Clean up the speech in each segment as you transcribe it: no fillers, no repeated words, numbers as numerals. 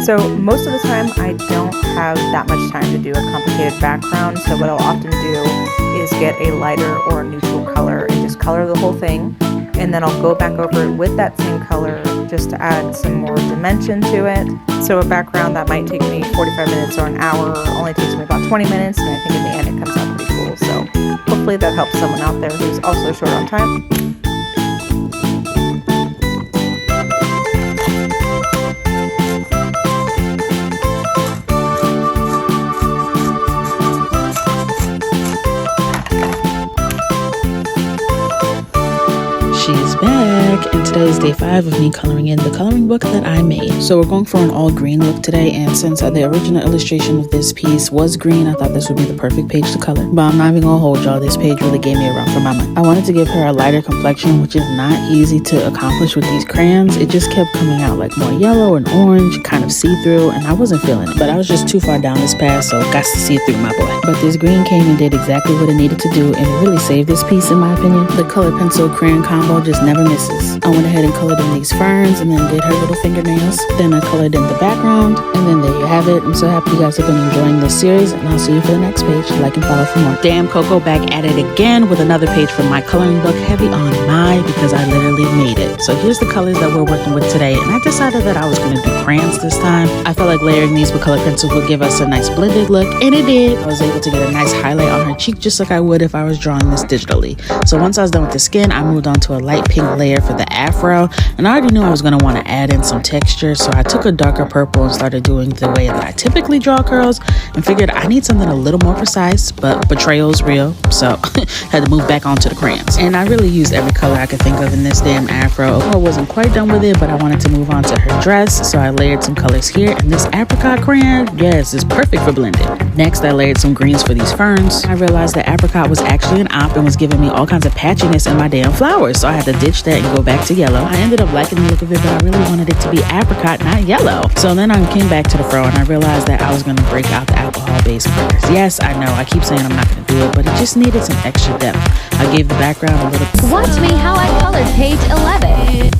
So most of the time I don't have that much time to do a complicated background, so what I'll often do is get a lighter or a neutral color and just color the whole thing, and then I'll go back over it with that same color just to add some more dimension to it. So a background that might take me 45 minutes or an hour only takes me about 20 minutes, and I think in the end it comes out pretty cool. So hopefully that helps someone out there who's also short on time. She's back, and today is day 5 of me coloring in the coloring book that I made. So we're going for an all green look today, and since the original illustration of this piece was green, I thought this would be the perfect page to color. But I'm not even gonna hold y'all, this page really gave me a run for my money. I wanted to give her a lighter complexion, which is not easy to accomplish with these crayons. It just kept coming out like more yellow and orange, kind of see-through, and I wasn't feeling it. But I was just too far down this path, so got to see through, my boy. But this green came and did exactly what it needed to do, and it really saved this piece in my opinion. The color pencil crayon combo just never misses. I went ahead and colored in these ferns and then did her little fingernails. Then I colored in the background, and then there you have it. I'm so happy you guys have been enjoying this series, and I'll see you for the next page. Like and follow for more. Damn Coco back at it again with another page from my coloring book, heavy on my, because I literally made it. So here's the colors that we're working with today, and I decided that I was going to do crayons this time. I felt like layering these with color pencils would give us a nice blended look, and it did. I was able to get a nice highlight on her cheek just like I would if I was drawing this digitally. So once I was done with the skin, I moved on to a light pink layer for the afro, and I already knew I was going to want to add in some texture, so I took a darker purple and started doing the way that I typically draw curls, and figured I need something a little more precise, but betrayal's real, so had to move back onto the crayons. And I really used every color I could think of in this damn afro. I wasn't quite done with it, but I wanted to move on to her dress, so I layered some colors here, and this apricot crayon, yes, is perfect for blending. Next, I layered some greens for these ferns. I realized that apricot was actually an op and was giving me all kinds of patchiness in my damn flowers, so I had to ditch that and go back to yellow. I ended up liking the look of it, but I really wanted it to be apricot, not yellow. So then I came back to the fro, and I realized that I was going to break out the alcohol-based markers. Yes, I know, I keep saying I'm not going to do it, but it just needed some extra depth. I gave the background a little... Watch me how I colored page 11.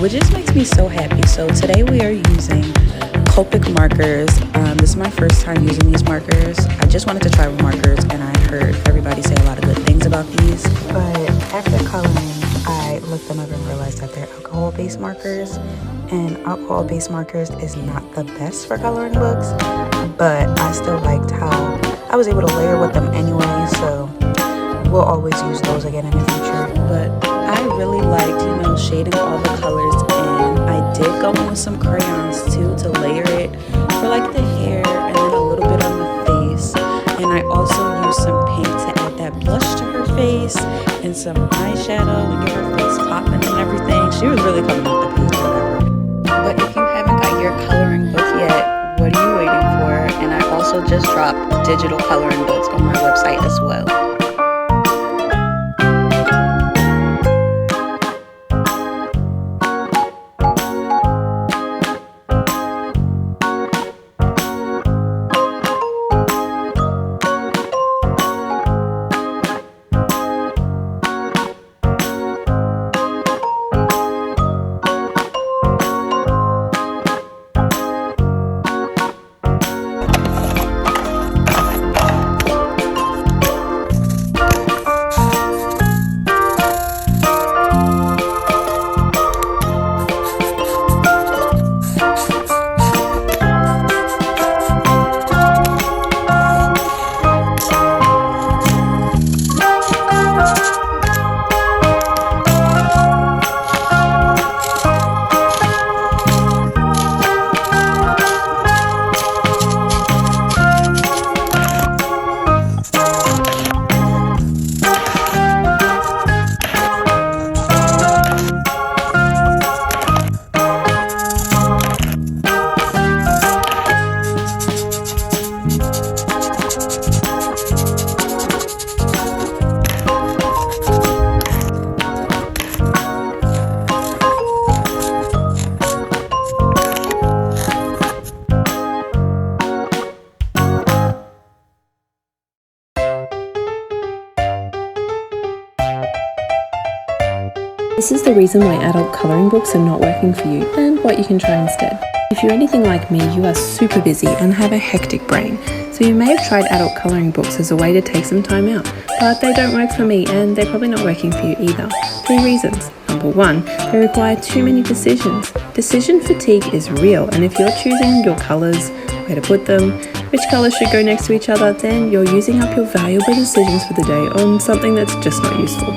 Which just makes me so happy. So today we are using Copic markers. This is my first time using these markers. I just wanted to try with markers, and I heard everybody say a lot of good things about these. But after coloring, I looked them up and realized that they're alcohol-based markers. And alcohol-based markers is not the best for coloring books, but I still liked how I was able to layer with them anyway. So we'll always use those again in the future. But I really liked, shading all the colors in. I did go in with some crayons too to layer it for like the hair and then a little bit on the face. And I also used some pink to add that blush to her face and some eyeshadow and give her face popping and everything. She was really coming off the page, whatever. But if you haven't got your coloring book yet, what are you waiting for? And I also just dropped digital coloring books on my website as well. This is the reason why adult colouring books are not working for you and what you can try instead. If you're anything like me, you are super busy and have a hectic brain, so you may have tried adult colouring books as a way to take some time out, but they don't work for me and they're probably not working for you either. 3 reasons. Number 1, they require too many decisions. Decision fatigue is real, and if you're choosing your colours, where to put them, which colours should go next to each other, then you're using up your valuable decisions for the day on something that's just not useful.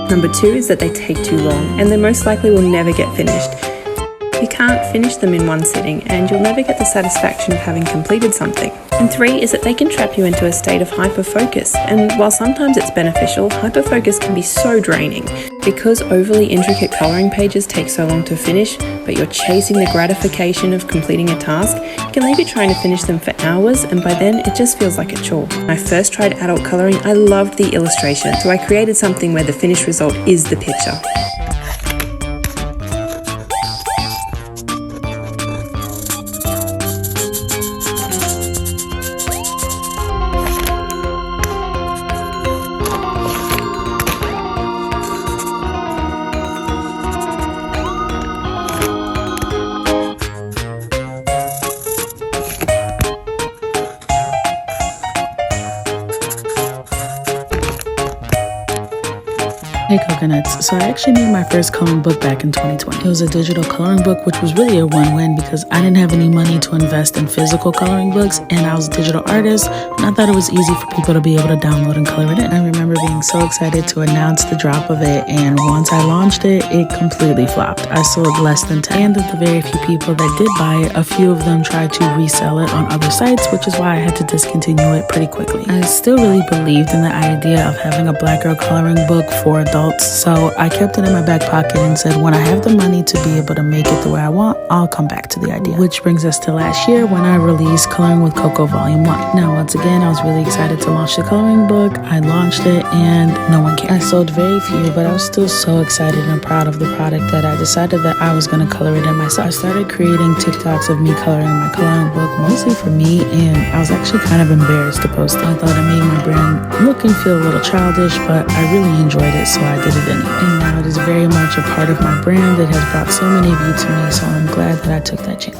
Number 2 is that they take too long, and they most likely will never get finished. You can't finish them in one sitting, and you'll never get the satisfaction of having completed something. And 3 is that they can trap you into a state of hyperfocus, and while sometimes it's beneficial, hyperfocus can be so draining. Because overly intricate colouring pages take so long to finish, but you're chasing the gratification of completing a task, it can leave you trying to finish them for hours, and by then it just feels like a chore. When I first tried adult colouring, I loved the illustration, so I created something where the finished result is the picture. Hey coconuts, so I actually made my first coloring book back in 2020. It was a digital coloring book, which was really a win-win because I didn't have any money to invest in physical coloring books, and I was a digital artist, and I thought it was easy for people to be able to download and color it in. I remember being so excited to announce the drop of it, and once I launched it, it completely flopped. I sold less than 10, and of the very few people that did buy it, a few of them tried to resell it on other sites, which is why I had to discontinue it pretty quickly. I still really believed in the idea of having a black girl coloring book for adults, so I kept it in my back pocket and said when I have the money to be able to make it the way I want, I'll come back to the idea. Which brings us to last year when I released Coloring with Coco Volume 1. Now once again, I was really excited to launch the coloring book. I launched it and no one cared. I sold very few, but I was still so excited and proud of the product that I decided that I was going to color it in myself. I started creating TikToks of me coloring my coloring book, mostly for me, and I was actually kind of embarrassed to post it. I thought it made my brand look and feel a little childish, but I really enjoyed it, so I did it anyway. And now it is very much a part of my brand. It has brought so many of you to me, so I'm glad that I took that chance.